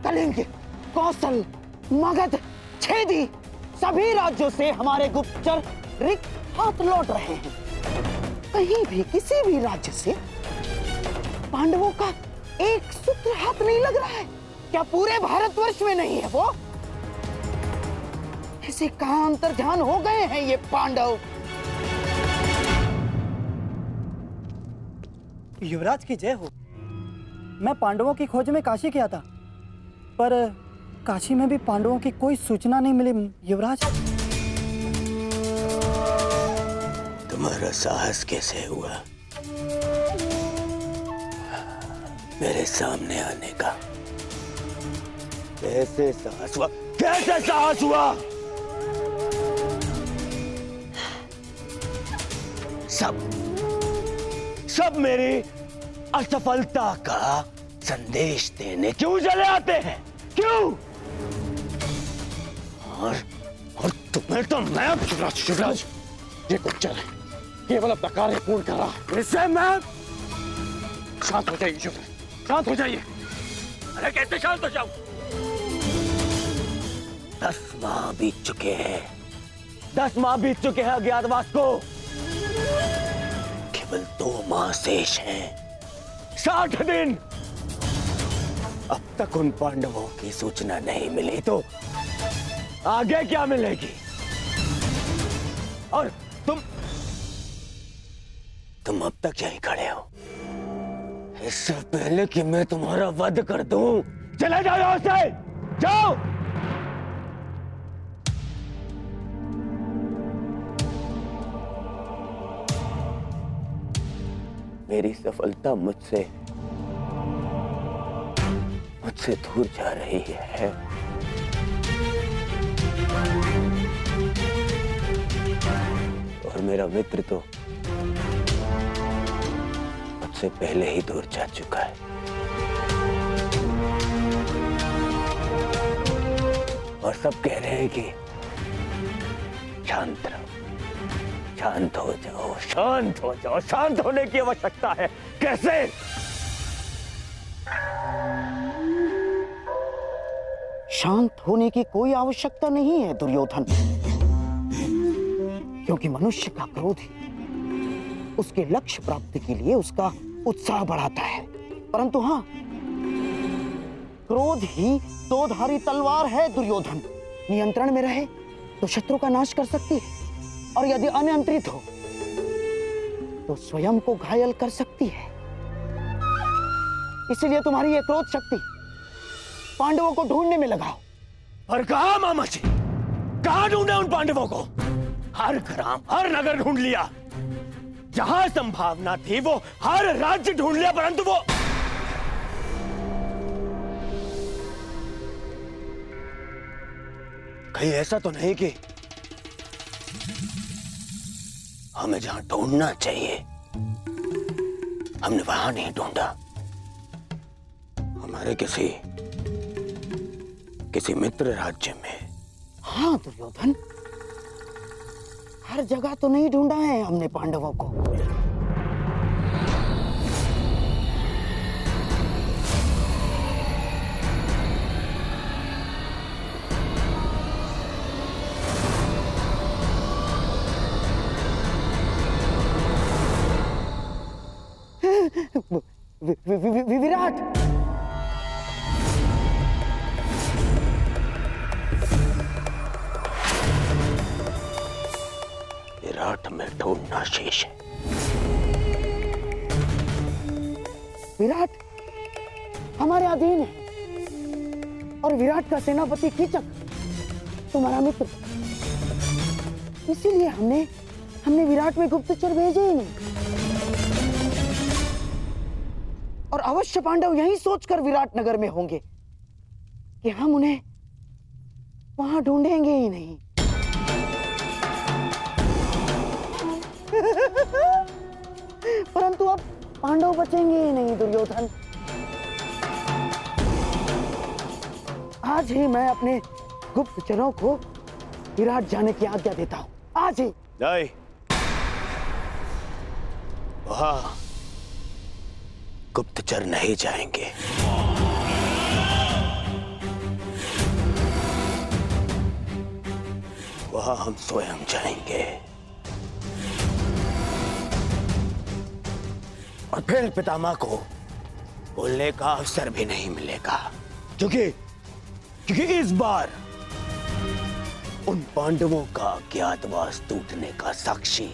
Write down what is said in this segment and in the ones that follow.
कलिंग, कौशल, मगध, छेदी सभी राज्यों से हमारे गुप्तचर रिक्त हाथ लौट रहे हैं। कहीं भी किसी भी राज्य से पांडवों का एक सूत्र हाथ नहीं लग रहा है। क्या पूरे भारतवर्ष में नहीं है वो? ऐसे कहां अंतर्ध्यान हो गए हैं ये पांडव? युवराज की जय हो। मैं पांडवों की खोज में काशी गया था, पर काशी में भी पांडवों की कोई सूचना नहीं मिली युवराज। तुम्हारा साहस कैसे हुआ मेरे सामने आने का? कैसे साहस हुआ? कैसे साहस हुआ? सब मेरी असफलता का संदेश देने क्यों चले आते हैं? क्यों? और तुम्हें तो मैं शिवराज, ये गुप्तचर है, केवल अपना कार्य पूर्ण कर रहा है। इससे मैं शांत हो जाइए शिवराज, शांत हो जाइए। अरे कैसे शांत हो जाऊं? 10 माह बीत चुके हैं, 10 माह बीत चुके हैं अज्ञातवास को। केवल 2 माह शेष हैं, 60 दिन। अब तक उन पांडवों की सूचना नहीं मिली तो आगे क्या मिलेगी? और तुम अब तक यहीं खड़े हो। इससे पहले कि मैं तुम्हारा वध कर दूं, चले जाओ यहां से, जाओ। मेरी सफलता मुझसे दूर जा रही है। और मेरा मित्र तो मुझसे पहले ही दूर जा चुका है। और सब कह रहे हैं कि शांत रहो, शांत हो जाओ, शांत हो जाओ। शांत होने की आवश्यकता है। कैसे? शांत होने की कोई आवश्यकता नहीं है दुर्योधन, क्योंकि मनुष्य का क्रोध ही उसके लक्ष्य प्राप्ति के लिए उसका उत्साह बढ़ाता है। परंतु हाँ, क्रोध ही 2-धारी तलवार है दुर्योधन। नियंत्रण में रहे तो शत्रु का नाश कर सकती है, और यदि अनियंत्रित हो तो स्वयं को घायल कर सकती है। इसलिए तुम्हारी यह क्रोध शक्ति पांडवों को ढूंढने में लगाओ। और कहां मामा जी? कहां ढूंढे उन पांडवों को? हर ग्राम, हर नगर ढूंढ लिया। जहां संभावना थी वो हर राज्य ढूंढ लिया, परंतु वो कहीं ऐसा तो नहीं कि हमें जहां ढूंढना चाहिए हमने वहां नहीं ढूंढा। हमारे किसी मित्र राज्य में। हाँ दुर्योधन, हर जगह तो नहीं ढूंढा है हमने पांडवों को। विराट, विराट में ढूंढना शेष है। विराट हमारे अधीन है, और विराट का सेनापति कीचक तुम्हारा मित्र। इसीलिए हमने विराट में गुप्तचर भेजे ही नहीं। और अवश्य पांडव यही सोचकर विराट नगर में होंगे कि हम उन्हें वहां ढूंढेंगे ही नहीं। परंतु अब पांडव बचेंगे ही नहीं दुर्योधन। आज ही मैं अपने गुप्तचरों को विराट जाने की आज्ञा देता हूं। आज ही। नहीं, वहां गुप्तचर नहीं जाएंगे। वहां हम स्वयं जाएंगे और फिर पितामह को बोलने का अवसर भी नहीं मिलेगा, क्योंकि इस बार उन पांडवों का अज्ञातवास टूटने का साक्षी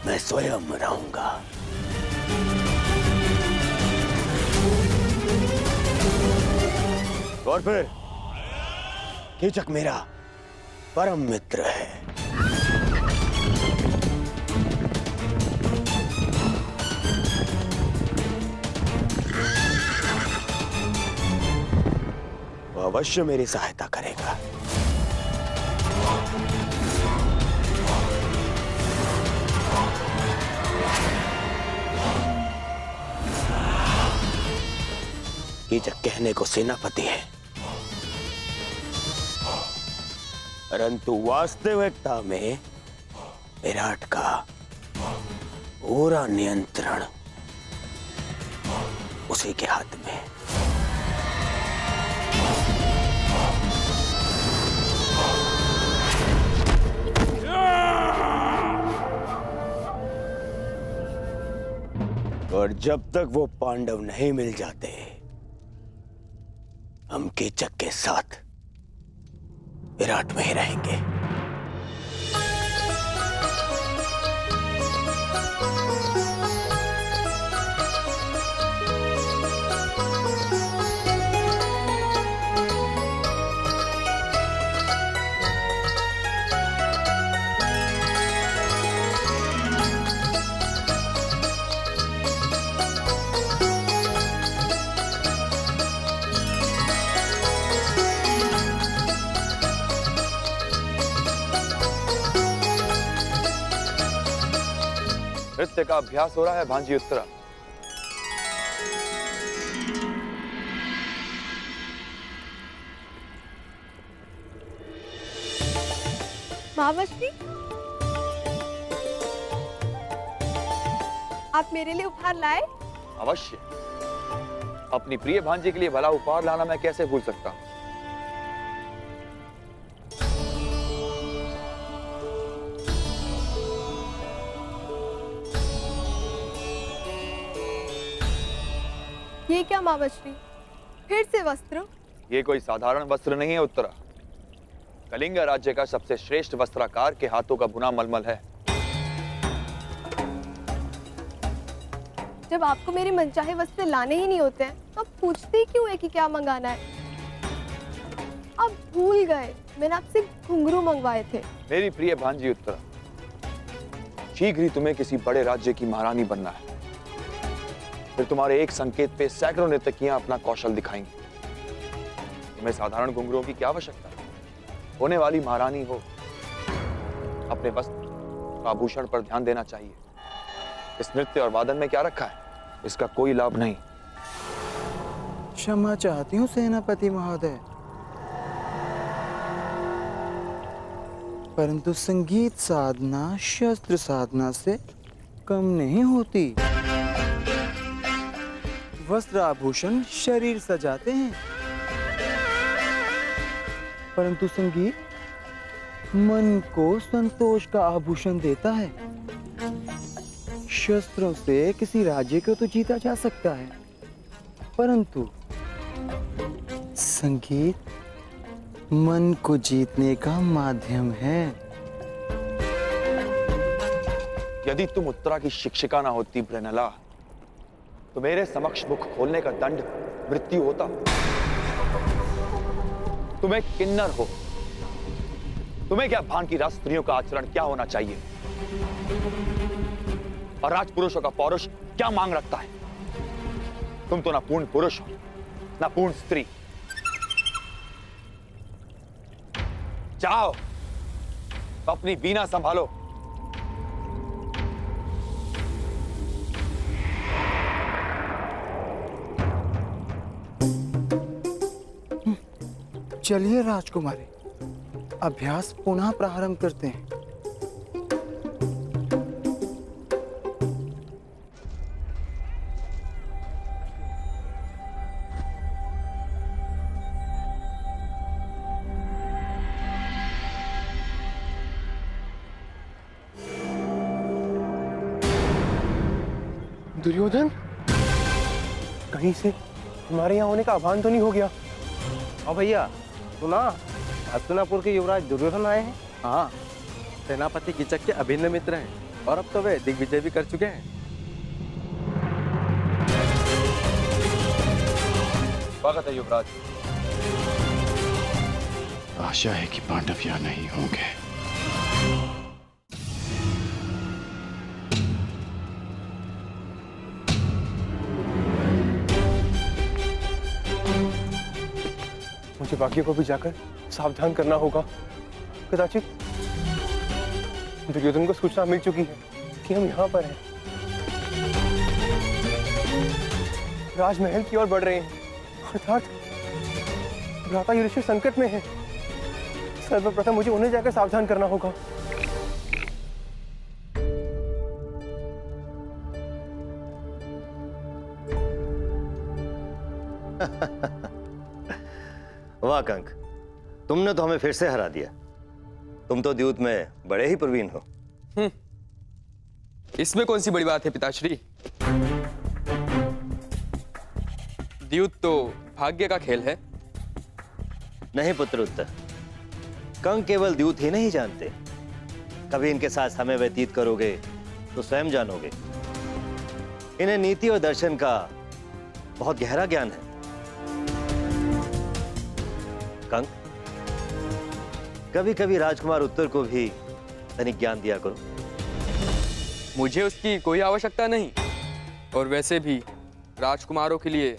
मैं स्वयं रहूंगा। और फिर कीचक मेरा परम मित्र है। वो अवश्य मेरी सहायता करेगा। कीचक कहने को सेनापति है, परंतु वास्तविकता में विराट का पूरा नियंत्रण उसी के हाथ में। और जब तक वो पांडव नहीं मिल जाते, हम कीचक के साथ विराट में ही रहेंगे। नृत्य का अभ्यास हो रहा है भांजी उत्तरा। महावश्री, आप मेरे लिए उपहार लाए? अवश्य, अपनी प्रिय भांजी के लिए भला उपहार लाना मैं कैसे भूल सकता हूं। ये क्या महावश्री, फिर से वस्त्र? ये कोई साधारण वस्त्र नहीं है उत्तरा। कलिंग राज्य का सबसे श्रेष्ठ वस्त्राकार के हाथों का बुना मलमल है। जब आपको मेरे मनचाहे वस्त्र लाने ही नहीं होते हैं, तो आप पूछते ही क्यों है कि क्या मंगाना है? आप भूल गए, मैंने आपसे घुंघरू मंगवाए थे। मेरी प्रिय भांजी उत्तरा, शीघ्र ही तुम्हें किसी बड़े राज्य की महारानी बनना है। फिर तुम्हारे एक संकेत पे सैकड़ों नर्तकियां अपना कौशल दिखाएंगी। तुम्हें साधारण घुंघरुओं की क्या आवश्यकता है? होने वाली महारानी हो, अपने वस्त्र आभूषण पर ध्यान देना चाहिए। इस नृत्य और वादन में क्या रखा है, इसका कोई लाभ नहीं। क्षमा चाहती हूँ सेनापति महोदय, परंतु संगीत साधना शस्त्र साधना से कम नहीं होती। वस्त्र आभूषण शरीर सजाते हैं, परंतु संगीत मन को संतोष का आभूषण देता है। शस्त्रों से किसी राज्य को तो जीता जा सकता है, परंतु संगीत मन को जीतने का माध्यम है। यदि तुम उत्तरा की शिक्षिका ना होती ब्रेनला, तो मेरे समक्ष मुख खोलने का दंड मृत्यु होता। तुम एक किन्नर हो, तुम्हें क्या भान की राजस्त्रियों का आचरण क्या होना चाहिए और राजपुरुषों का पौरुष क्या मांग रखता है। तुम तो ना पूर्ण पुरुष हो ना पूर्ण स्त्री। जाओ, अपनी वीणा संभालो। चलिए राजकुमारी, अभ्यास पुनः प्रारंभ करते हैं। दुर्योधन, कहीं से हमारे यहाँ होने का आह्वान तो नहीं हो गया? हाँ भैया, सुना हस्तिनापुर के युवराज दुर्योधन आए हैं। हाँ, सेनापति कीचक के अभिन्न मित्र हैं और अब तो वे दिग्विजय भी कर चुके हैं। स्वागत है युवराज। आशा है कि पांडव यहाँ नहीं होंगे। मुझे बाकियों को भी जाकर सावधान करना होगा। कदाचित दुर्योधन को सूचना मिल चुकी है कि हम यहाँ पर हैं। राजमहल की ओर बढ़ रहे हैं, अर्थात भ्राता युधिष्ठिर संकट में है। सर्वप्रथम मुझे उन्हें जाकर सावधान करना होगा। वाह कंक, तुमने तो हमें फिर से हरा दिया। तुम तो द्यूत में बड़े ही प्रवीण हो। इसमें कौन सी बड़ी बात है पिताश्री? द्यूत तो भाग्य का खेल है। नहीं पुत्र उत्तर, कंक केवल द्यूत ही नहीं जानते। कभी इनके साथ समय व्यतीत करोगे तो स्वयं जानोगे। इन्हें नीति और दर्शन का बहुत गहरा ज्ञान है। कंक, कभी कभी राजकुमार उत्तर को भी तनिक ज्ञान दिया करो। मुझे उसकी कोई आवश्यकता नहीं, और वैसे भी राजकुमारों के लिए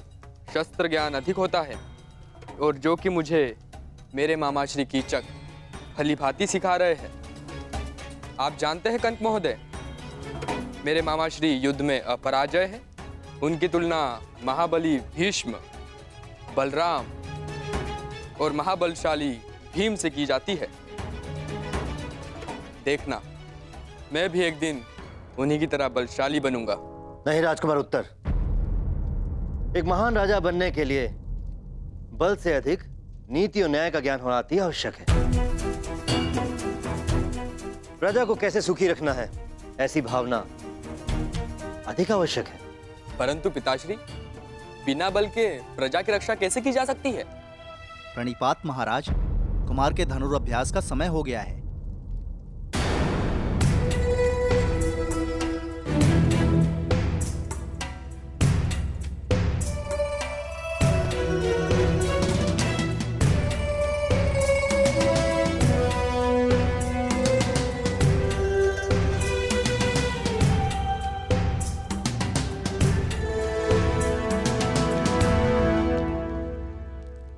शस्त्र ज्ञान अधिक होता है, और जो कि मुझे मेरे मामा श्री कीचक भली भांति सिखा रहे हैं। आप जानते हैं कंक महोदय, मेरे मामा श्री युद्ध में अपराजय है। उनकी तुलना महाबली भीष्म, बलराम और महाबलशाली भीम से की जाती है। देखना, मैं भी एक दिन उन्हीं की तरह बलशाली बनूंगा। नहीं राजकुमार उत्तर, एक महान राजा बनने के लिए बल से अधिक नीति और न्याय का ज्ञान होना अति आवश्यक है। प्रजा को कैसे सुखी रखना है, ऐसी भावना अधिक आवश्यक है। परंतु पिताश्री, बिना बल के प्रजा की रक्षा कैसे की जा सकती है? प्रणिपात महाराज, कुमार के धनुर्अभ्यास का समय हो गया है।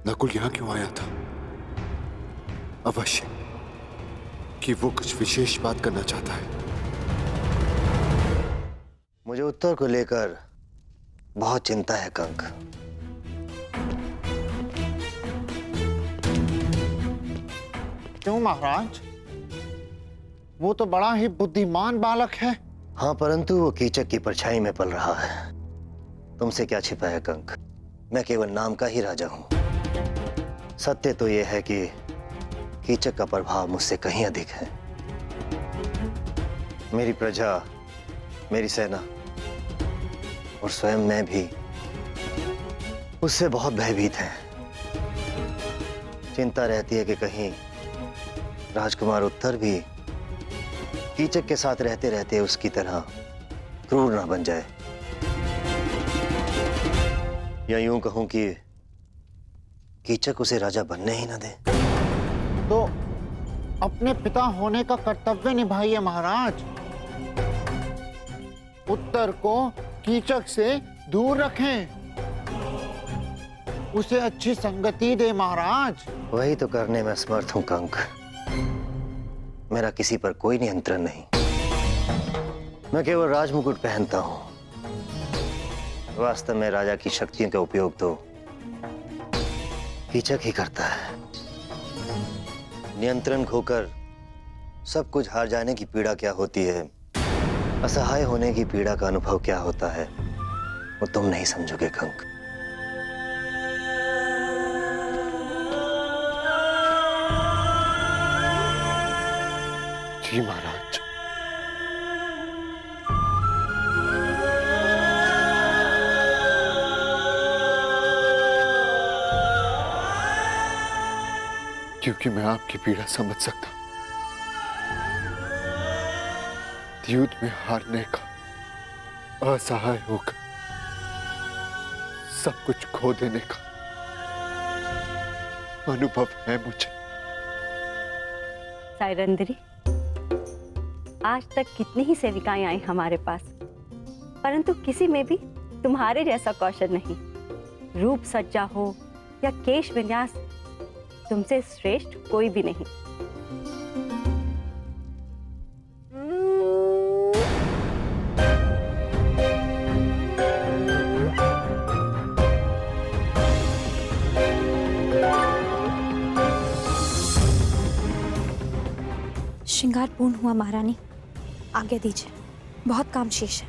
नकुल यहाँ क्यों आया था? अवश्य कि वो कुछ विशेष बात करना चाहता है। मुझे उत्तर को लेकर बहुत चिंता है कंक। क्यों महाराज? वो तो बड़ा ही बुद्धिमान बालक है। हाँ, परंतु वो कीचक की परछाई में पल रहा है। तुमसे क्या छिपा है कंक? मैं केवल नाम का ही राजा हूं। सत्य तो यह है कि कीचक का प्रभाव मुझसे कहीं अधिक है। मेरी प्रजा, मेरी सेना और स्वयं मैं भी उससे बहुत भयभीत हैं। चिंता रहती है कि कहीं राजकुमार उत्तर भी कीचक के साथ रहते रहते उसकी तरह क्रूर ना बन जाए, या यूं कहूं कि कीचक उसे राजा बनने ही ना दे। तो अपने पिता होने का कर्तव्य निभाइए महाराज। उत्तर को कीचक से दूर रखें, उसे अच्छी संगति दे महाराज। वही तो करने में समर्थ हूं कंक। मेरा किसी पर कोई नियंत्रण नहीं। मैं केवल राजमुकुट पहनता हूं। वास्तव में राजा की शक्तियों का उपयोग तो कीचक ही करता है। नियंत्रण खोकर सब कुछ हार जाने की पीड़ा क्या होती है, असहाय होने की पीड़ा का अनुभव क्या होता है, वो तुम नहीं समझोगे कंक। जी महाराज। क्योंकि मैं आपकी पीड़ा समझ सकता हूं। युद्ध में हारने का, असहाय होकर सब कुछ खो देने का अनुभव है मुझे। सायरंदरी, आज तक कितनी ही सेविकाएं आई हमारे पास, परंतु किसी में भी तुम्हारे जैसा कौशल नहीं। रूप सज्जा हो या केश विन्यास, तुमसे श्रेष्ठ कोई भी नहीं। श्रृंगार पूर्ण हुआ महारानी, आज्ञा दीजिए, बहुत काम शेष है।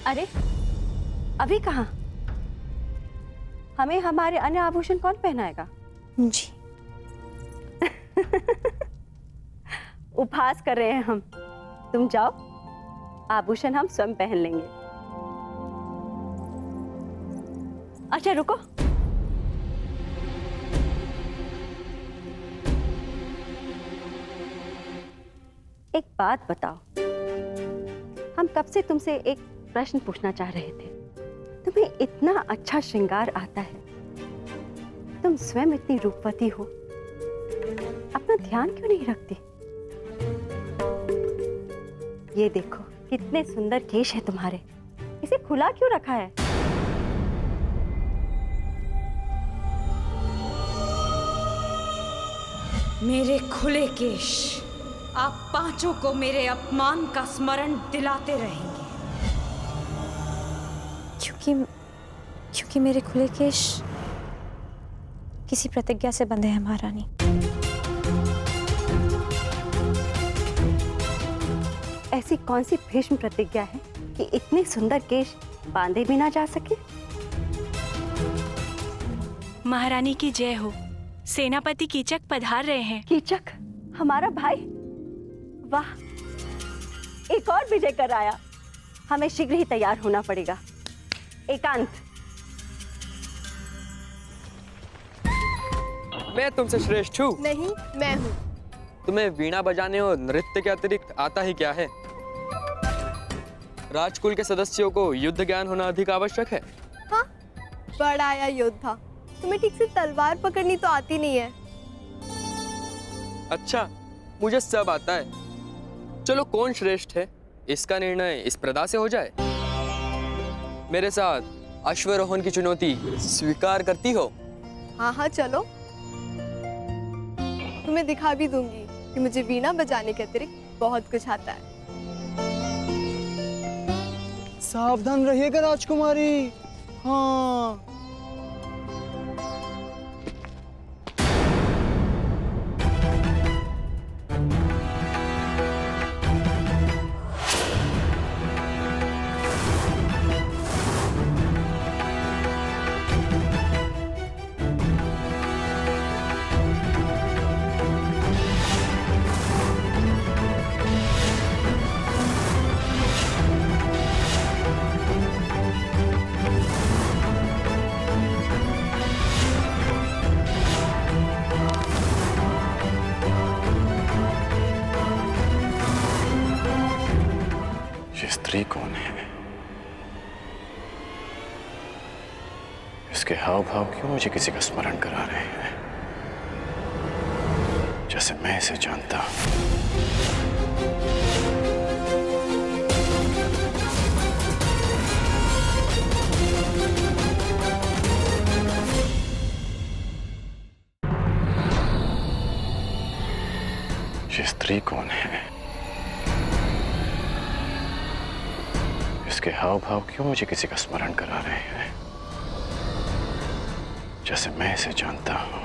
अरे अभी कहाँ? हमें हमारे अन्य आभूषण कौन पहनाएगा? जी। उपहास कर रहे हैं हम। तुम जाओ, आभूषण हम स्वयं पहन लेंगे। अच्छा रुको, एक बात बताओ, हम कब से तुमसे एक प्रश्न पूछना चाह रहे थे। तुम्हें इतना अच्छा श्रृंगार आता है, तुम स्वयं इतनी रूपवती हो, अपना ध्यान क्यों नहीं रखती? ये देखो कितने सुंदर केश है तुम्हारे, इसे खुला क्यों रखा है? मेरे खुले केश आप पांचों को मेरे अपमान का स्मरण दिलाते रहेंगे, क्योंकि मेरे खुले केश किसी प्रतिज्ञा से बंधे हैं महारानी। ऐसी कौन सी भीष्म प्रतिज्ञा है कि इतने सुंदर केश बांधे भी ना जा सके? महारानी की जय हो। सेनापति कीचक पधार रहे हैं। कीचक हमारा भाई? वाह, एक और विजय कर आया। हमें शीघ्र ही तैयार होना पड़ेगा। एकांत, मैं तुमसे श्रेष्ठ हूँ? नहीं, मैं हूँ। तुम्हें वीणा बजाने और नृत्य के अतिरिक्त आता ही क्या है? राजकुल के सदस्यों को युद्ध ज्ञान होना अधिक आवश्यक है। हाँ, बड़ा आया योद्धा, तुम्हें ठीक से तलवार पकड़नी तो आती नहीं है। अच्छा, मुझे सब आता है। चलो कौन श्रेष्ठ है इसका निर्णय इस प्रदा से हो जाए। मेरे साथ अश्वरोहण की चुनौती स्वीकार करती हो? हाँ हाँ चलो, तुम्हें दिखा भी दूंगी कि मुझे वीणा बजाने के अतिरिक्त बहुत कुछ आता है। सावधान रहिएगा राजकुमारी। हाँ, ये स्त्री कौन है? इसके हाव भाव क्यों मुझे किसी का स्मरण करा रहे हैं, जैसे मैं इसे जानता हूं। ये स्त्री कौन है? इसके हाव भाव क्यों मुझे किसी का स्मरण करा रहे हैं, जैसे मैं इसे जानता हूं।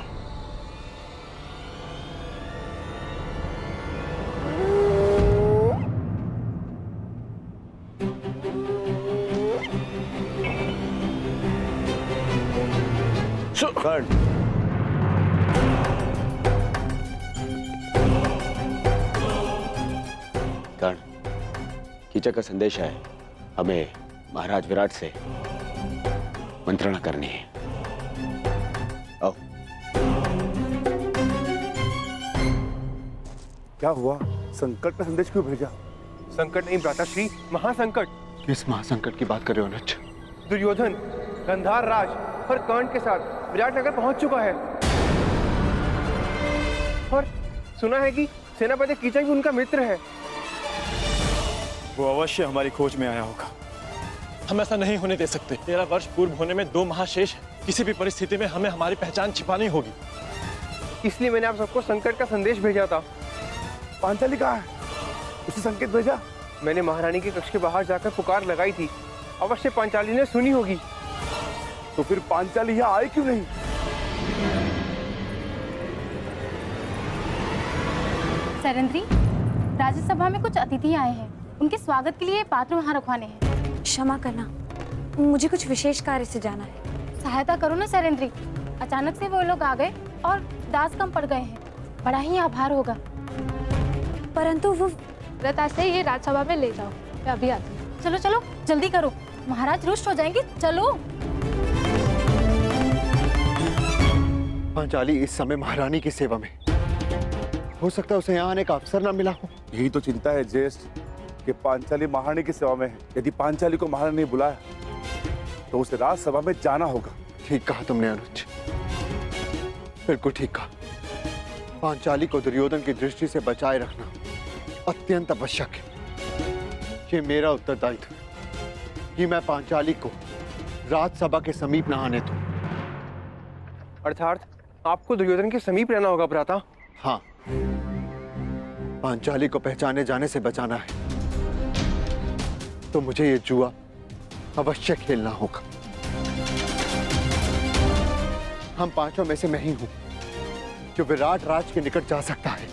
कर्ण, कर्ण, कीचक का संदेश है, हमें महाराज विराट से मंत्रणा करनी है। आओ। क्या हुआ? संकट का संदेश क्यों भेजा? संकट नहीं भ्राताश्री, महासंकट। किस महासंकट की बात कर रहे हो अनुज? दुर्योधन गंधार राज और कर्ण के साथ विराटनगर पहुंच चुका है और सुना है कि सेनापति कीचक भी उनका मित्र है। वो अवश्य हमारी खोज में आया होगा। हम ऐसा नहीं होने दे सकते। 13 वर्ष पूर्व होने में 2 महाशेष हैं। किसी भी परिस्थिति में हमें हमारी पहचान छिपानी होगी। इसलिए मैंने आप सबको संकट का संदेश भेजा था। पांचाली कहाँ है? उसे संकेत भेजा? मैंने महारानी के कक्ष के बाहर जाकर पुकार लगाई थी। अवश्य पांचाली ने सुनी होगी। तो फिर पांचाली यहाँ आई क्यों नहीं? सरेंद्री, राज्यसभा में कुछ अतिथि आए हैं। उनके स्वागत के लिए पात्र वहाँ रखवाने हैं। क्षमा करना, मुझे कुछ विशेष कार्य से जाना है। सहायता करो ना सरेंद्री। अचानक से वो लोग आ गए और दास कम पड़ गए हैं। बड़ा ही आभार होगा। परंतु वो लता से ये राज्यसभा में ले जाओ, मैं अभी आती हूँ। चलो चलो जल्दी करो, महाराज रुष्ट हो जाएंगे। चलो। पांचाली इस समय महारानी की सेवा में, हो सकता है उसे यहाँ आने का अवसर न मिला हो। यही तो चिंता है ज्येष्ठ कि पांचाली महारानी की सेवा में है। यदि पांचाली को महारानी ने बुलाया तो उसे राज्यसभा में जाना होगा। ठीक कहा तुमने अनुज, बिल्कुल ठीक कहा। पांचाली को दुर्योधन की दृष्टि से बचाए रखना अत्यंत आवश्यक है। ये मेरा उत्तरदायित्व है कि मैं पांचाली को राज्यसभा के समीप न आने दूं। अर्थात आपको दुर्योधन के समीप रहना होगा भ्राता। हाँ, पांचाली को पहचाने जाने से बचाना है तो मुझे ये जुआ अवश्य खेलना होगा। हम पांचों में से मैं ही हूं जो विराट राज के निकट जा सकता है।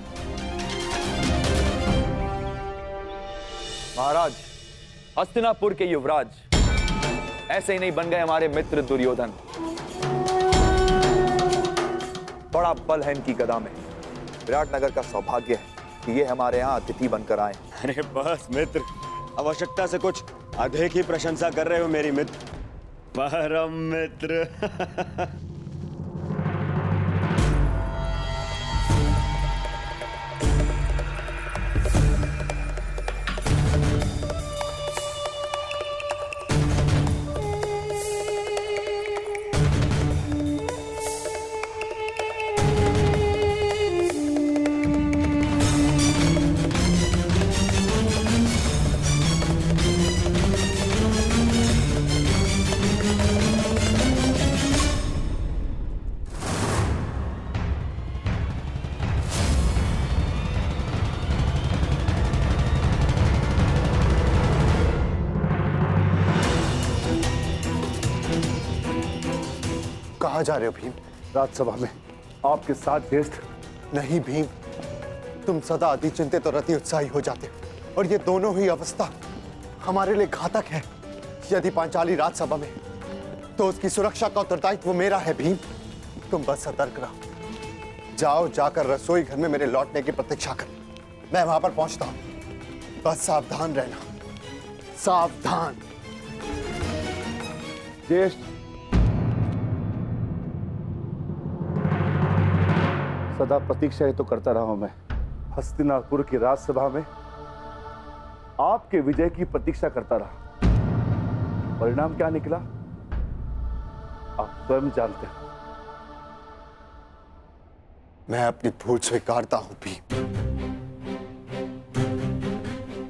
महाराज, हस्तिनापुर के युवराज ऐसे ही नहीं बन गए हमारे मित्र दुर्योधन। बड़ा बल है इनकी गदा में। विराटनगर का सौभाग्य है कि ये हमारे यहाँ अतिथि बनकर आए। अरे बस मित्र, आवश्यकता से कुछ अधिक ही प्रशंसा कर रहे हो मेरी मित्र। परम मित्र। कहाँ जा रहे हो भीम? राज्यसभा में आपके साथ ज्येष्ठ। नहीं भीम, तुम सदा अति चिंतित और अति उत्साही हो जाते हो और ये दोनों ही अवस्था हमारे लिए घातक है। यदि पांचाली राज्यसभा में तो उसकी सुरक्षा का उत्तरदायित्व मेरा है भीम। तुम बस सतर्क रहो। जाओ, जाकर रसोई घर में मेरे लौटने की प्रतीक्षा कर। मैं वहां पर पहुंचता हूं। बस सावधान रहना, सावधान। ज्येष्ठ, सदा प्रतीक्षा ही तो करता रहा हूं मैं। हस्तिनापुर की राज्यसभा में आपके विजय की प्रतीक्षा करता रहा। परिणाम क्या निकला आप स्वयं जानते हैं। मैं अपनी भूल स्वीकारता हूं भी,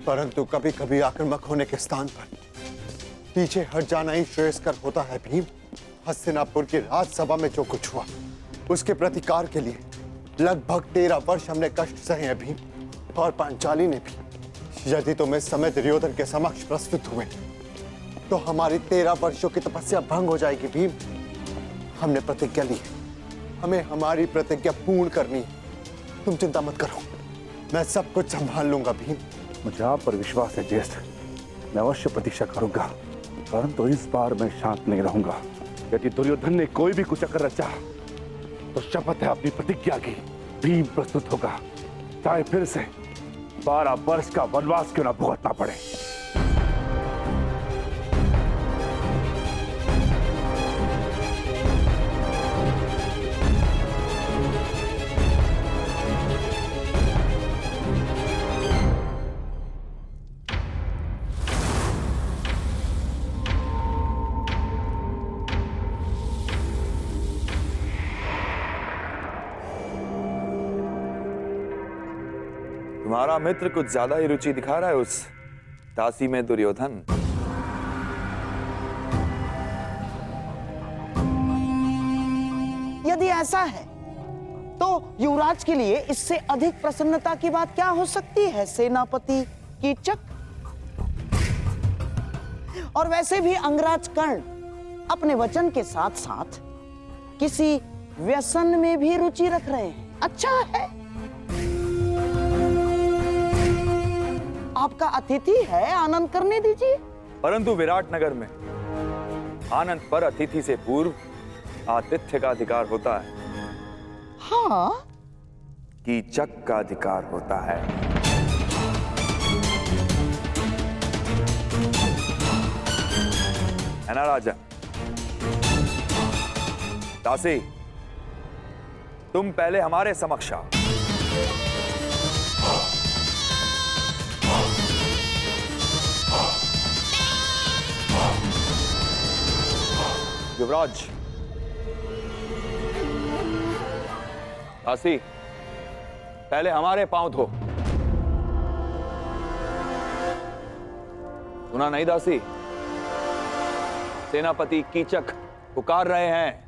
परंतु कभी कभी आक्रामक होने के स्थान पर पीछे हट जाना ही श्रेयस्कर होता है भीम। हस्तिनापुर की राज्यसभा में जो कुछ हुआ उसके प्रतिकार के लिए लगभग 13 वर्ष हमने कष्ट सहे हैं भीम, और पांचाली ने भी। यदि तुम इस समय दुर्योधन के समक्ष प्रस्तुत हुए तो हमारी 13 वर्षों की तपस्या भंग हो जाएगी भीम। हमने प्रतिज्ञा ली है, हमें हमारी प्रतिज्ञा पूर्ण करनी है। तुम चिंता मत करो, मैं सब कुछ संभाल लूंगा भीम। मुझे आप पर विश्वास है ज्येष्ठ। मैं अवश्य प्रतीक्षा करूंगा, परंतु इस बार मैं शांत नहीं रहूंगा। यदि दुर्योधन ने कोई भी कुचक्र रचा तो शपथ है अपनी प्रतिज्ञा की, भीम प्रस्तुत होगा, चाहे फिर से 12 वर्ष का वनवास क्यों ना भुगतना पड़े। तुम्हारा मित्र कुछ ज्यादा ही रुचि दिखा रहा है उस दासी में दुर्योधन। यदि ऐसा है तो युवराज के लिए इससे अधिक प्रसन्नता की बात क्या हो सकती है सेनापति कीचक। और वैसे भी अंगराज कर्ण अपने वचन के साथ साथ किसी व्यसन में भी रुचि रख रहे हैं। अच्छा है, आपका अतिथि है, आनंद करने दीजिए। परंतु विराटनगर में आनंद पर अतिथि से पूर्व आतिथ्य का अधिकार होता है। हाँ, कीचक का अधिकार होता है। है ना राजा? दासी, तुम पहले हमारे समक्ष आओ। युवराज, दासी, पहले हमारे पांव धो। सुना नहीं दासी? सेनापति कीचक पुकार रहे हैं।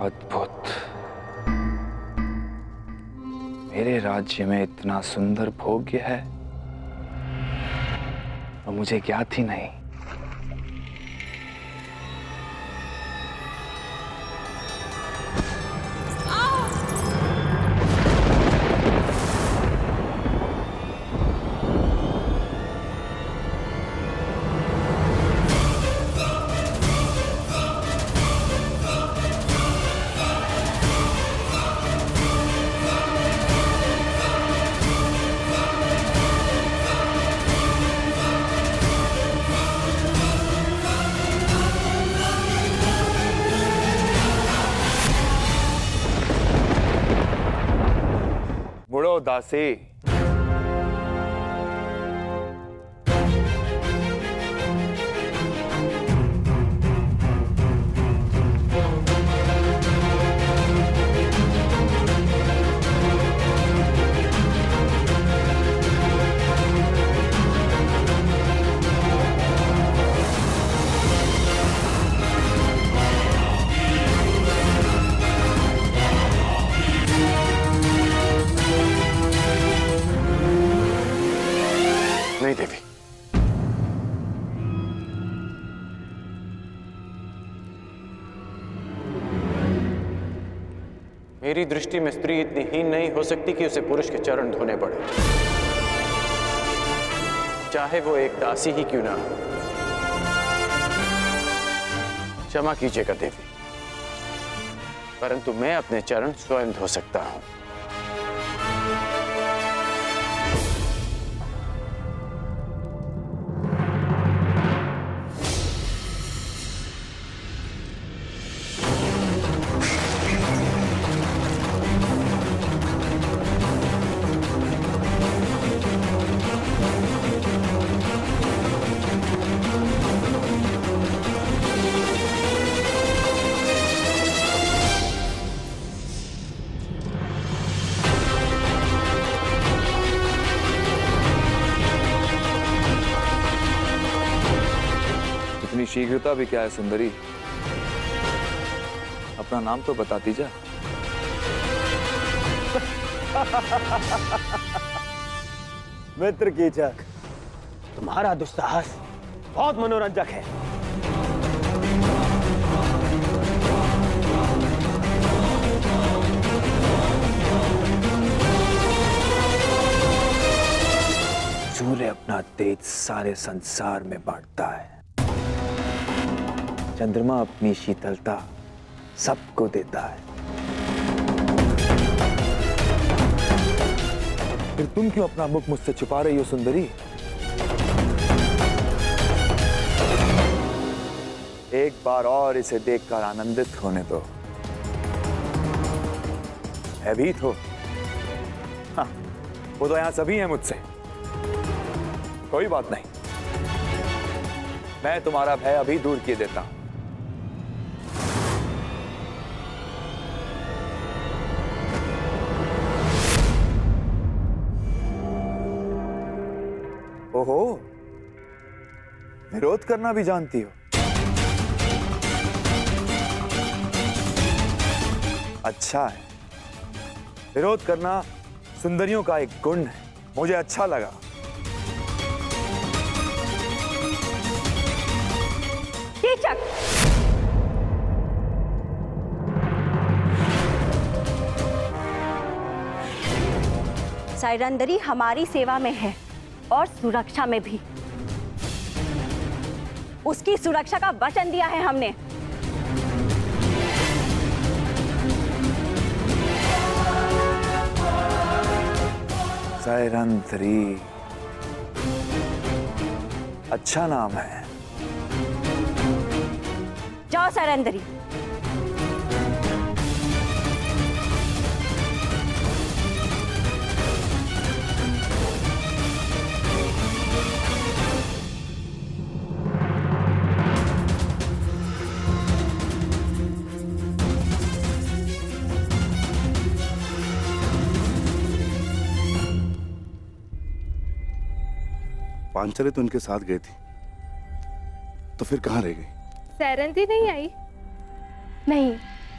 अद्भुत। मेरे राज्य में इतना सुंदर भोग्य है और मुझे ज्ञात ही नहीं। मुड़ो दासी। नहीं देवी, मेरी दृष्टि में स्त्री इतनी हीन नहीं हो सकती कि उसे पुरुष के चरण धोने पड़े, चाहे वो एक दासी ही क्यों ना हो। क्षमा कीजिएगा देवी, परंतु मैं अपने चरण स्वयं धो सकता हूं। इतनी शीघ्रता भी क्या है सुंदरी? अपना नाम तो बताती जा। मित्र कीचक, तुम्हारा दुस्साहस बहुत मनोरंजक है। सूर्य अपना तेज सारे संसार में बांटता है, चंद्रमा अपनी शीतलता सबको देता है। तुम क्यों अपना मुख मुझसे छुपा रही हो सुंदरी? एक बार और इसे देखकर आनंदित होने दो। भयभीत हो? हाँ, वो तो यहां सभी हैं मुझसे। कोई बात नहीं, मैं तुम्हारा भय अभी दूर किए देता हूं। ओहो, विरोध करना भी जानती हो? अच्छा है, विरोध करना सुंदरियों का एक गुण है, मुझे अच्छा लगा। कीचक, साइरंदरी हमारी सेवा में है और सुरक्षा में भी। उसकी सुरक्षा का वचन दिया है हमने। साइरंदरी, अच्छा नाम है। जाओ साइरंदरी। पांचरे तो उनके साथ गई थी, तो फिर कहाँ रह गई? सैरंधी नहीं आई? नहीं,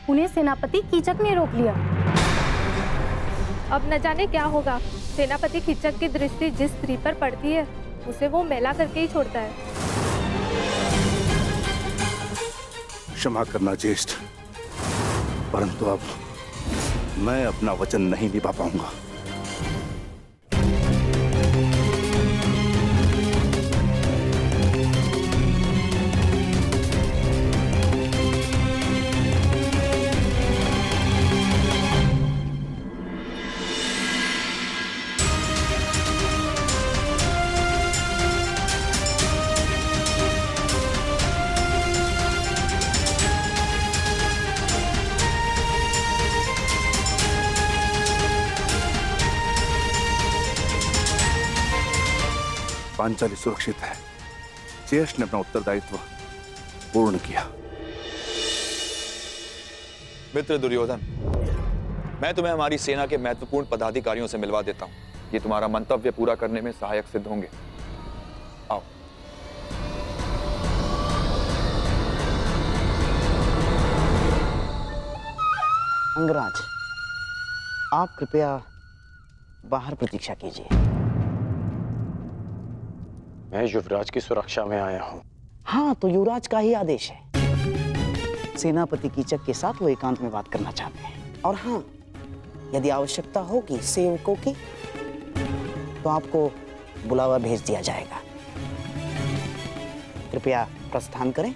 उन्हें सेनापति कीचक ने रोक लिया। अब न जाने क्या होगा। सेनापति कीचक की दृष्टि जिस स्त्री पर पड़ती है उसे वो मैला करके ही छोड़ता है। क्षमा करना ज्येष्ठ, परंतु अब मैं अपना वचन नहीं निभा पाऊंगा। पांचाली सुरक्षित है। ज्येष्ठ ने अपना उत्तरदायित्व पूर्ण किया। मित्र दुर्योधन, मैं तुम्हें हमारी सेना के महत्वपूर्ण पदाधिकारियों से मिलवा देता हूं। ये तुम्हारा मंतव्य पूरा करने में सहायक सिद्ध होंगे। आओ। अंगराज, आप कृपया बाहर प्रतीक्षा कीजिए। मैं युवराज की सुरक्षा में आया हूँ। हाँ, तो युवराज का ही आदेश है। सेनापति कीचक के साथ वो एकांत में बात करना चाहते हैं। और हाँ, यदि आवश्यकता होगी सेवकों की, तो आपको बुलावा भेज दिया जाएगा। कृपया प्रस्थान करें।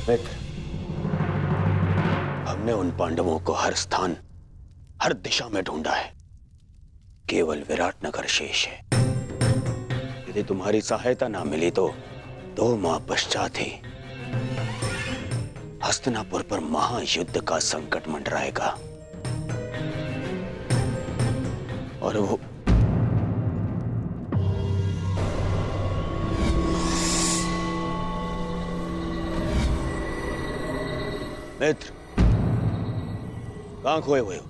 मित्र, हमने उन पांडवों को हर स्थान, हर दिशा में ढूंढा है। केवल विराटनगर शेष है। यदि तुम्हारी सहायता ना मिली तो 2 माह पश्चात ही हस्तिनापुर पर महायुद्ध का संकट मंडराएगा। और वो मित्र, कहां खोए हुए हो?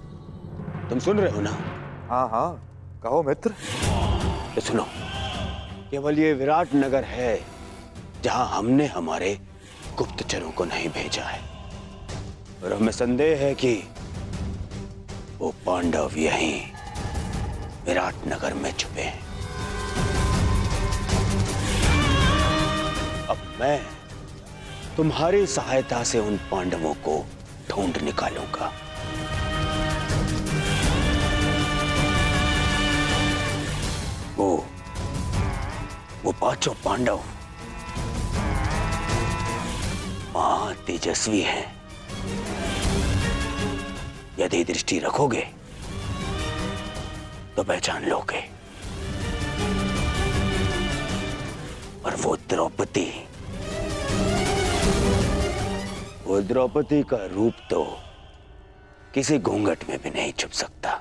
तुम सुन रहे हो ना? हाँ हाँ, कहो मित्र। तो सुनो, केवल ये विराट नगर है जहां हमने हमारे गुप्तचरों को नहीं भेजा है। और हमें संदेह है कि वो पांडव यहीं विराट नगर में छुपे हैं। अब मैं तुम्हारी सहायता से उन पांडवों को ढूंढ निकालूंगा। पांचों पांडव महा तेजस्वी हैं। यदि दृष्टि रखोगे तो पहचान लोगे। और वो द्रौपदी का रूप तो किसी घूंघट में भी नहीं छुप सकता।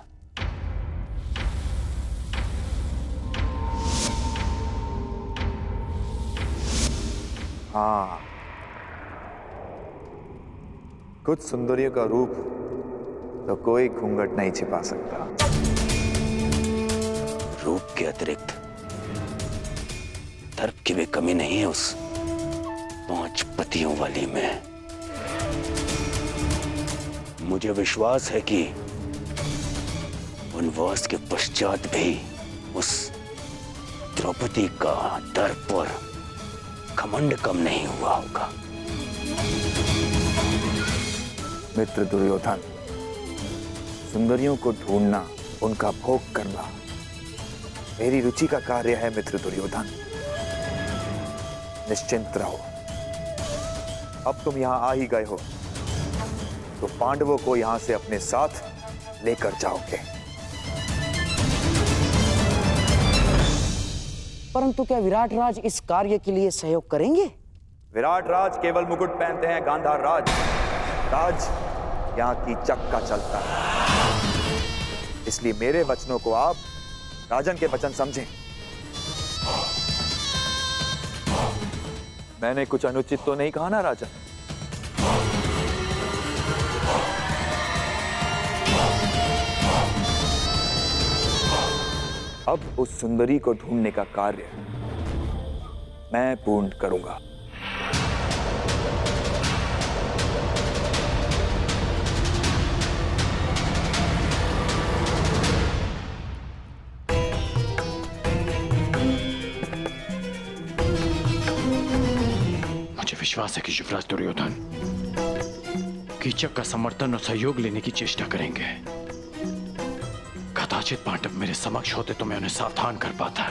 हाँ, कुछ सुंदरियों का रूप तो कोई घूंघट नहीं छिपा सकता। रूप के अतिरिक्त दर्प की भी कमी नहीं है उस 5 पतियों वाली में। मुझे विश्वास है कि वनवास के पश्चात भी उस द्रौपदी का दर्प और घमंड कम नहीं हुआ होगा। मित्र दुर्योधन, सुंदरियों को ढूंढना, उनका भोग करना मेरी रुचि का कार्य है। मित्र दुर्योधन, निश्चिंत रहो। अब तुम यहां आ ही गए हो तो पांडवों को यहां से अपने साथ लेकर जाओगे। परंतु क्या विराट राज इस कार्य के लिए सहयोग करेंगे? विराट राज केवल मुकुट पहनते हैं, गांधार राज यहाँ की चक्का चलता है। इसलिए मेरे वचनों को आप राजन के वचन समझें। मैंने कुछ अनुचित तो नहीं कहा ना राजन? अब उस सुंदरी को ढूंढने का कार्य मैं पूर्ण करूंगा। मुझे विश्वास है कि युवराज दुर्योधन कीचक का समर्थन और सहयोग लेने की चेष्टा करेंगे। कदाचित पांडव मेरे समक्ष होते तो मैं उन्हें सावधान कर पाता,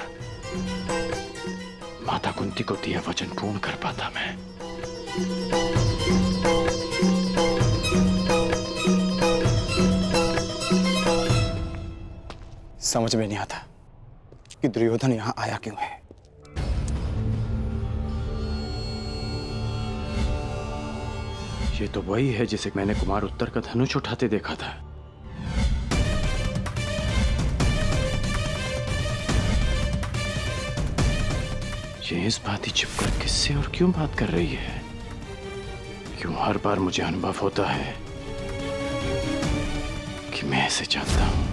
माता कुंती को दिया वचन पूर्ण कर पाता मैं। समझ में नहीं आता कि दुर्योधन यहां आया क्यों है। ये तो वही है जिसे मैंने कुमार उत्तर का धनुष उठाते देखा था। ये इस बात ही छिपकर किससे और क्यों बात कर रही है? क्यों हर बार मुझे अनुभव होता है कि मैं ऐसे जानता हूं।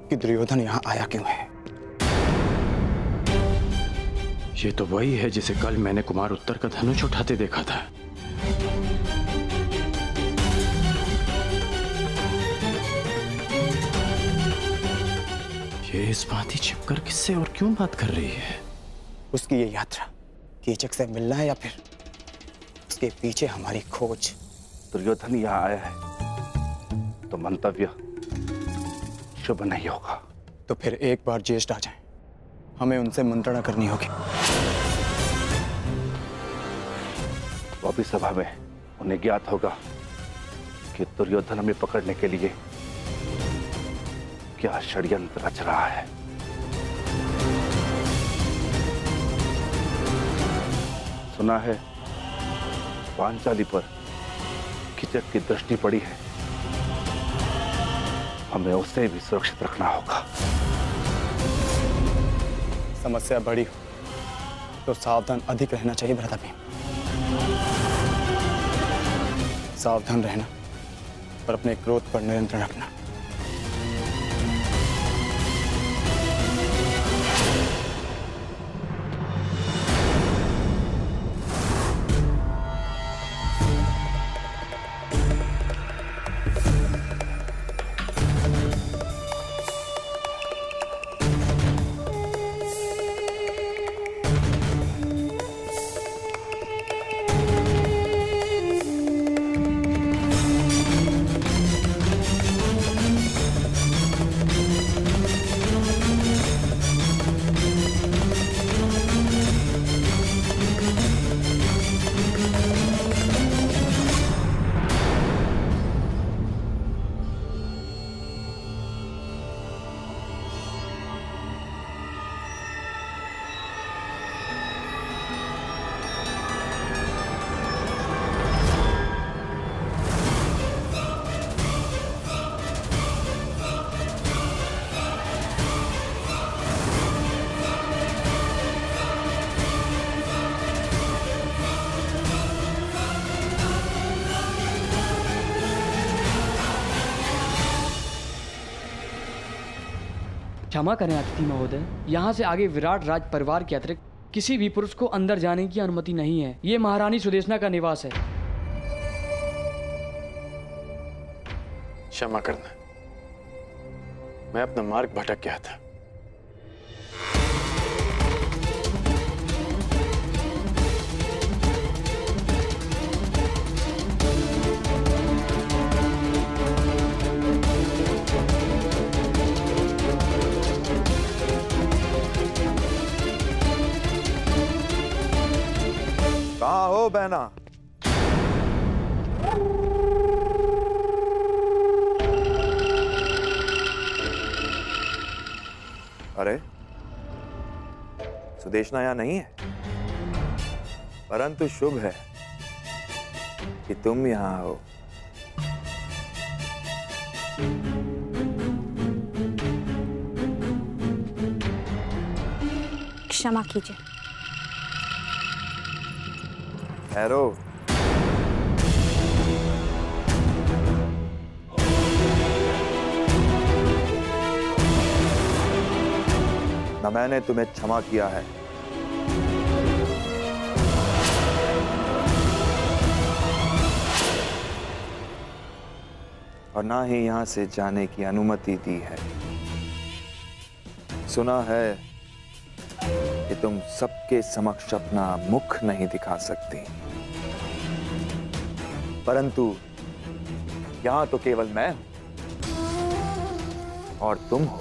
कि दुर्योधन यहां आया क्यों है। ये तो वही है जिसे कल मैंने कुमार उत्तर का धनुष उठाते देखा था। ये इस बात ही छिपकर किससे और क्यों बात कर रही है? उसकी ये यात्रा कीचक से मिलना है या फिर उसके पीछे हमारी खोज? दुर्योधन यहाँ आया है तो मंतव्य शुभ नहीं होगा। तो फिर एक बार ज्येष्ठ आ जाएं, हमें उनसे मंत्रणा करनी होगी। वो भी सभा में उन्हें ज्ञात होगा कि दुर्योधन हमें पकड़ने के लिए क्या षड्यंत्र रच रहा है। सुना है पांचाली पर कीचक की दृष्टि पड़ी है, हमें उसे भी सुरक्षित रखना होगा। समस्या बड़ी हो तो सावधान अधिक रहना चाहिए भ्राता। सावधान रहना और अपने क्रोध पर नियंत्रण रखना। क्षमा करें अतिथि महोदय, यहाँ से आगे विराट राज परिवार के अतिरिक्त किसी भी पुरुष को अंदर जाने की अनुमति नहीं है। ये महारानी सुदेशना का निवास है। क्षमा करना, मैं अपना मार्ग भटक गया था। कहाँ हो बहना? अरे सुदेशना यहां नहीं है, परंतु शुभ है कि तुम यहां हो। क्षमा कीजिए। ठहरो। न मैंने तुम्हें क्षमा किया है, और ना ही यहां से जाने की अनुमति दी है। सुना है कि तुम सबके समक्ष अपना मुख नहीं दिखा सकती, परंतु यहां तो केवल मैं हूं और तुम हो।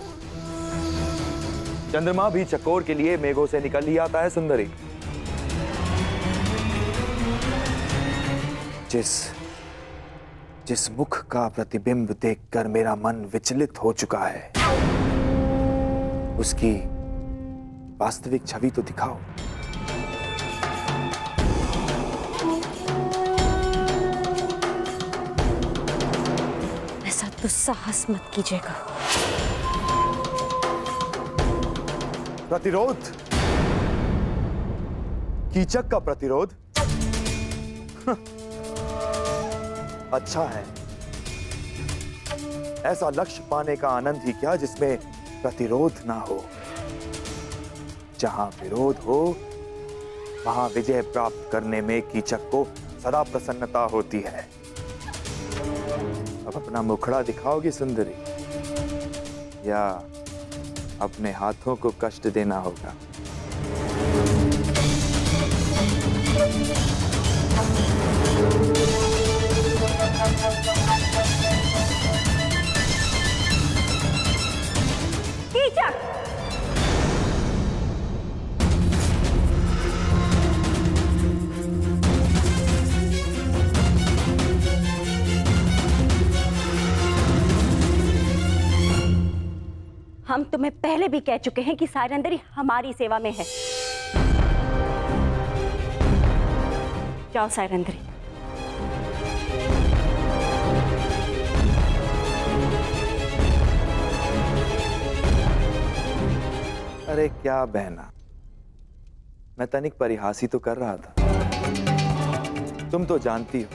चंद्रमा भी चकोर के लिए मेघों से निकल ही आता है सुंदरी। जिस मुख का प्रतिबिंब देखकर मेरा मन विचलित हो चुका है, उसकी वास्तविक छवि तो दिखाओ। ऐसा दुस्साहस मत कीजिएगा। प्रतिरोध? कीचक का प्रतिरोध? अच्छा है, ऐसा लक्ष्य पाने का आनंद ही क्या जिसमें प्रतिरोध ना हो। जहां विरोध हो वहां विजय प्राप्त करने में कीचक को सदा प्रसन्नता होती है। अब अपना मुखड़ा दिखाओगी सुंदरी, या अपने हाथों को कष्ट देना होगा? कीचक! हम तुम्हें पहले भी कह चुके हैं कि सायरंदरी हमारी सेवा में है। जाओ सायरंदरी। अरे क्या बहना, मैं तनिक परिहास ही तो कर रहा था। तुम तो जानती हो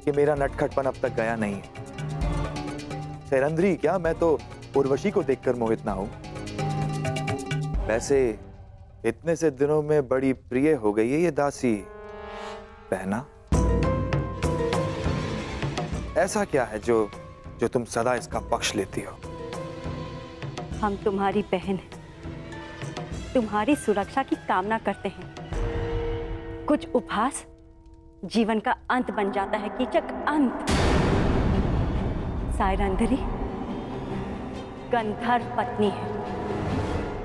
कि मेरा नटखटपन अब तक गया नहीं है। सायरंदरी क्या, मैं तो उर्वशी को देखकर मोहित ना हूं। वैसे इतने से दिनों में बड़ी प्रिय हो गई है ये दासी बहना। ऐसा क्या है जो तुम सदा इसका पक्ष लेती हो? हम तुम्हारी बहन हैं, तुम्हारी सुरक्षा की कामना करते हैं। कुछ उपहास जीवन का अंत बन जाता है कीचक, अंत। सायरंदरी गंधर्व पत्नी है,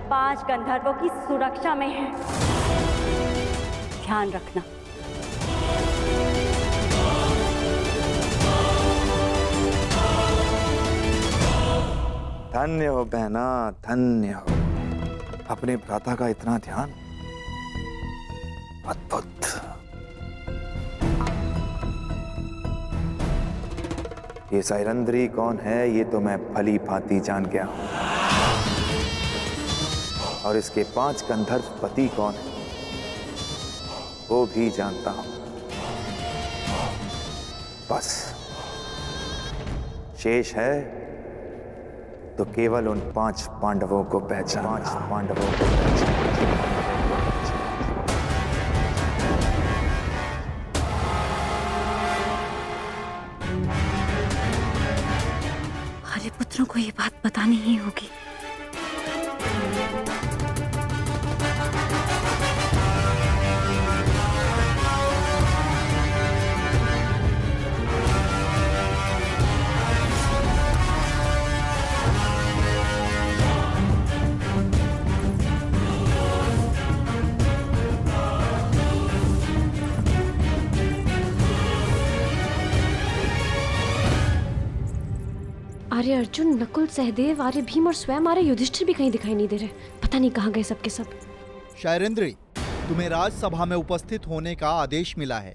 5 गंधर्वों की सुरक्षा में है। ध्यान रखना। धन्य हो बहना, धन्य हो। अपने भ्राता का इतना ध्यान, अद्भुत। ये सायरंदरी कौन है ये तो मैं भली भांति जान गया हूं, और इसके 5 गंधर्व पति कौन है वो भी जानता हूं। बस शेष है तो केवल उन 5 पांडवों को पहचान। हमारे पुत्रों को ये बात बतानी ही होगी। आर्य अर्जुन, नकुल, सहदेव, आर्य भीम और स्वयं आर्य युधिष्ठिर भी कहीं दिखाई नहीं दे रहे। पता नहीं कहाँ गए सबके सब। शायरेंद्री, तुम्हें राजसभा में उपस्थित होने का आदेश मिला है।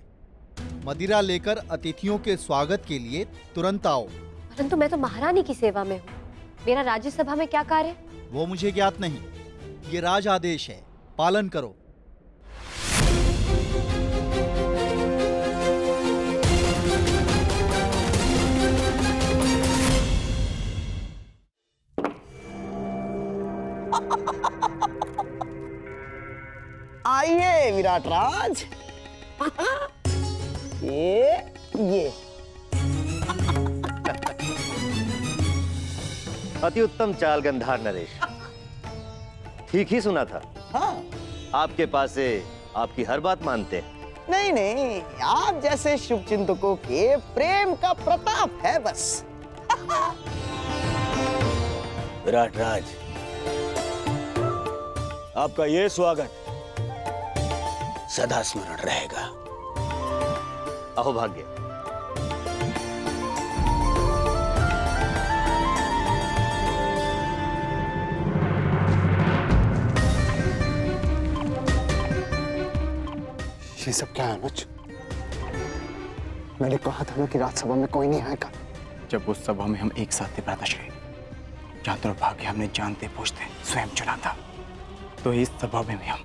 मदिरा लेकर अतिथियों के स्वागत के लिए तुरंत आओ। परंतु मैं तो महारानी की सेवा में हूँ। मेरा राज्यसभा में क्या कार्य? वो मुझे ज्ञात नहीं। ये राज आदेश है, पालन करो। आइए विराट राज। ये अति उत्तम चाल गंधार नरेश। ठीक ही सुना था। हाँ। आपके पास से आपकी हर बात मानते हैं। नहीं नहीं, आप जैसे शुभ चिंतकों के प्रेम का प्रताप है बस। विराट राज, आपका ये स्वागत सदा स्मरण रहेगा। अहोभाग्य। ये सब क्या है अनुज? मैंने कहा था ना कि राज्यसभा में कोई नहीं आएगा। जब उस सभा में हम एक साथ थे भ्राताश्री, जहाँ दुर्भाग्य हमने जानते पूछते स्वयं चुना था, तो इस सभा में भी हम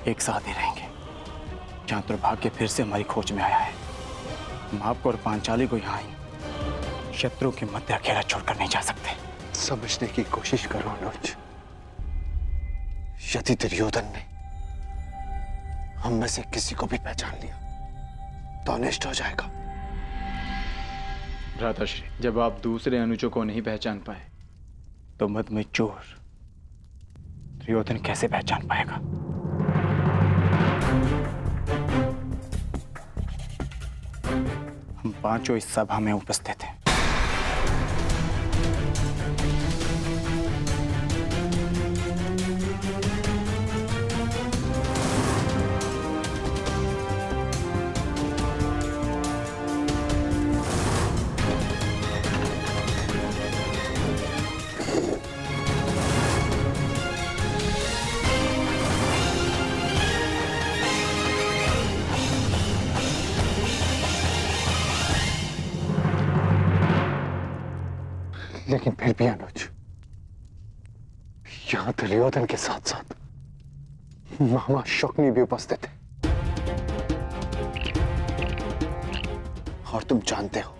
एक साथ ही रहेंगे। जहाँ दुर्भाग्य फिर से हमारी खोज में आया है, हम आपको और पांचाली को यहाँ ही शत्रु के मध्य अकेला छोड़कर नहीं जा सकते। समझने की कोशिश करो अनुज। यदि दुर्योधन ने हम में से किसी को भी पहचान लिया तो अनिष्ट हो जाएगा। भ्राताश्री, जब आप दूसरे अनुजों को नहीं पहचान पाए तो मद में चोर दुर्योधन कैसे पहचान पाएगा? हम पांचों इस सभा में उपस्थित हैं। लेकिन फिर भी अनुज, यहां दुर्योधन के साथ साथ मामा शकुनी भी उपस्थित है। और तुम जानते हो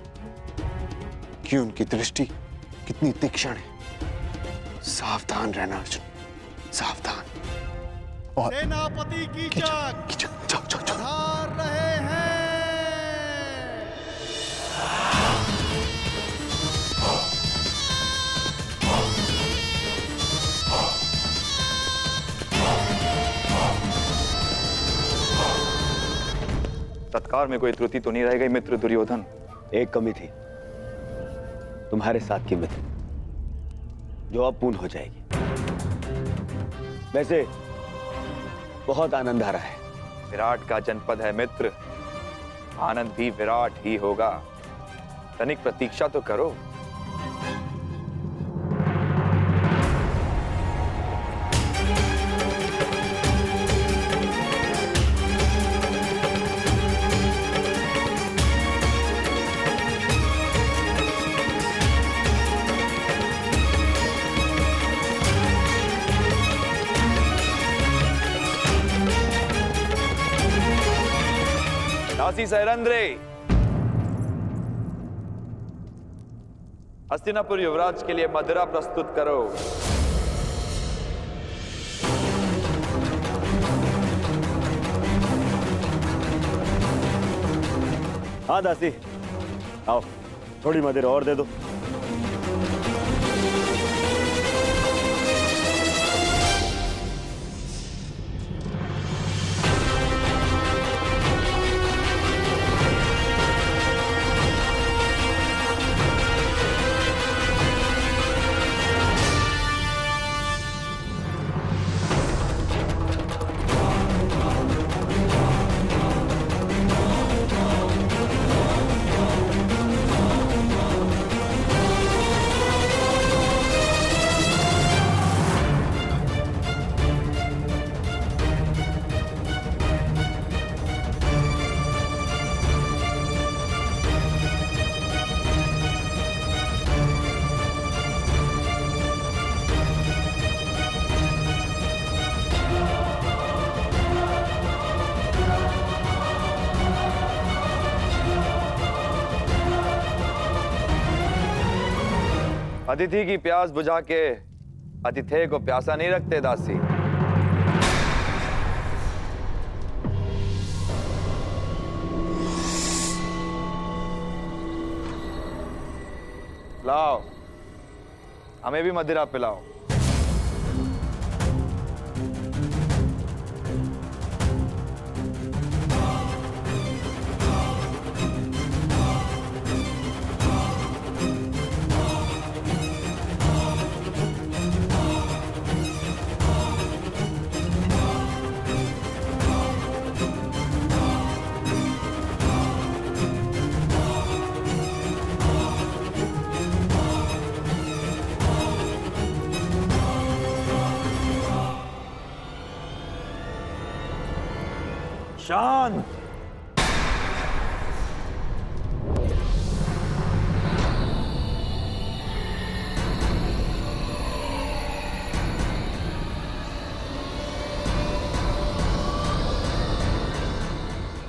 कि उनकी दृष्टि कितनी तीक्ष्ण है। सावधान रहना अर्जुन, सावधान। और सेनापति की जय। पधार रहे हैं। सत्कार में कोई त्रुटि तो नहीं रह गई मित्र दुर्योधन? एक कमी थी, तुम्हारे साथ की मित्र, जो अब पूर्ण हो जाएगी। वैसे बहुत आनंद आ रहा है। विराट का जनपद है मित्र, आनंद भी विराट ही होगा। तनिक प्रतीक्षा तो करो। दासी सैरंद्रे, हस्तिनापुर युवराज के लिए मदिरा प्रस्तुत करो। हाँ दासी, आओ थोड़ी मदिरा और दे दो। अतिथि की प्यास बुझा के अतिथेय को प्यासा नहीं रखते दासी। लाओ, हमें भी मदिरा पिलाओ। शांत।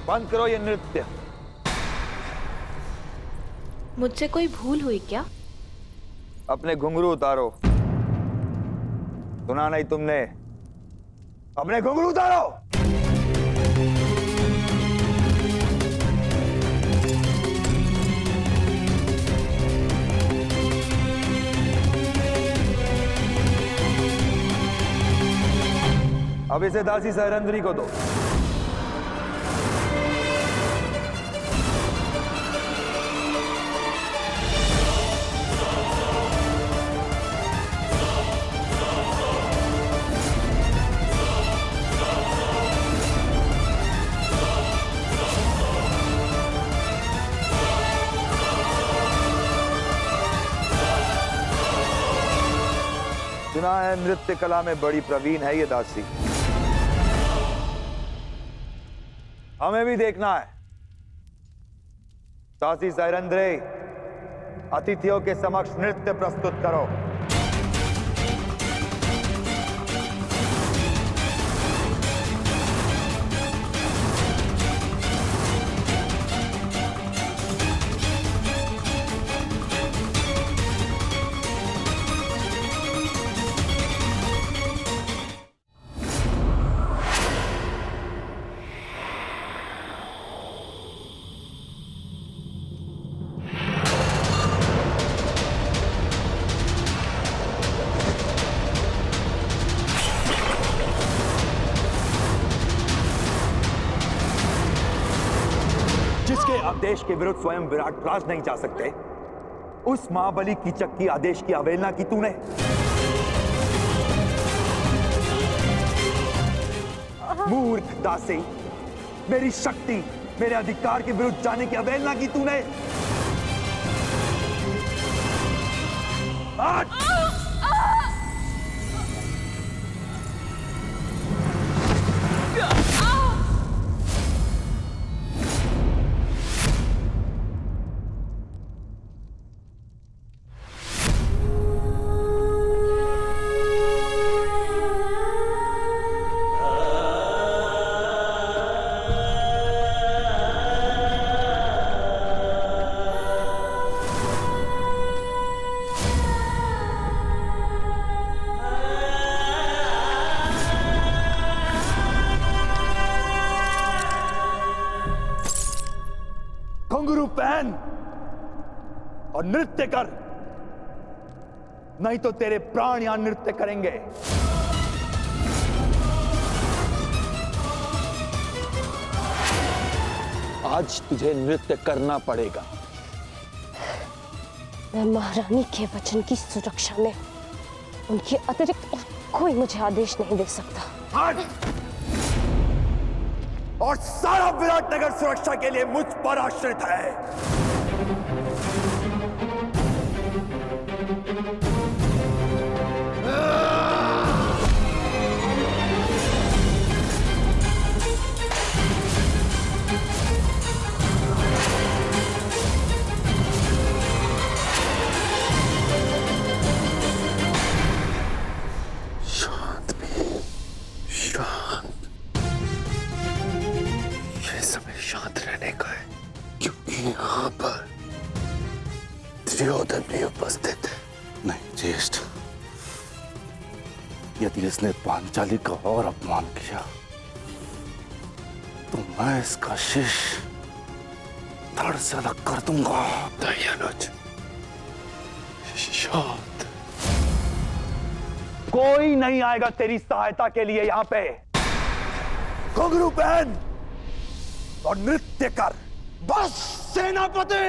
बंद करो ये नृत्य। मुझसे कोई भूल हुई क्या? अपने घुंघरू उतारो। सुना नहीं तुमने? अपने घुंघरू उतारो। अब इसे दासी सैरंद्री को दो। सुना है नृत्य कला में बड़ी प्रवीण है ये दासी। हमें भी देखना है। दासी सैरंद्री, अतिथियों के समक्ष नृत्य प्रस्तुत करो। जिसके आदेश के विरुद्ध स्वयं विराट राज नहीं जा सकते, उस महाबली कीचक की आदेश की अवहेलना की तूने। मूर्ख दासी, मेरी शक्ति, मेरे अधिकार के विरुद्ध जाने की अवहेलना की तूने। घुंघरू पहन और नृत्य कर, नहीं तो तेरे प्राण यहां नृत्य करेंगे। आज तुझे नृत्य करना पड़ेगा। मैं महारानी के वचन की सुरक्षा में उनके अतिरिक्त और कोई मुझे आदेश नहीं दे सकता। हट! और सारा विराटनगर सुरक्षा के लिए मुझ पर आश्रित है। शांत भी, शांत। ये समय शांत रहने का है, क्योंकि यहाँ पर दुर्योधन भी उपस्थित है। नहीं ज्येष्ठ, यदि इसने पांचाली का और अपमान किया तो मैं इसका शीश धड़ से अलग कर दूंगा। दयानुज, शांत। कोई नहीं आएगा तेरी सहायता के लिए यहाँ पे। घुंघरू पहन और नृत्य कर, बस। सेनापति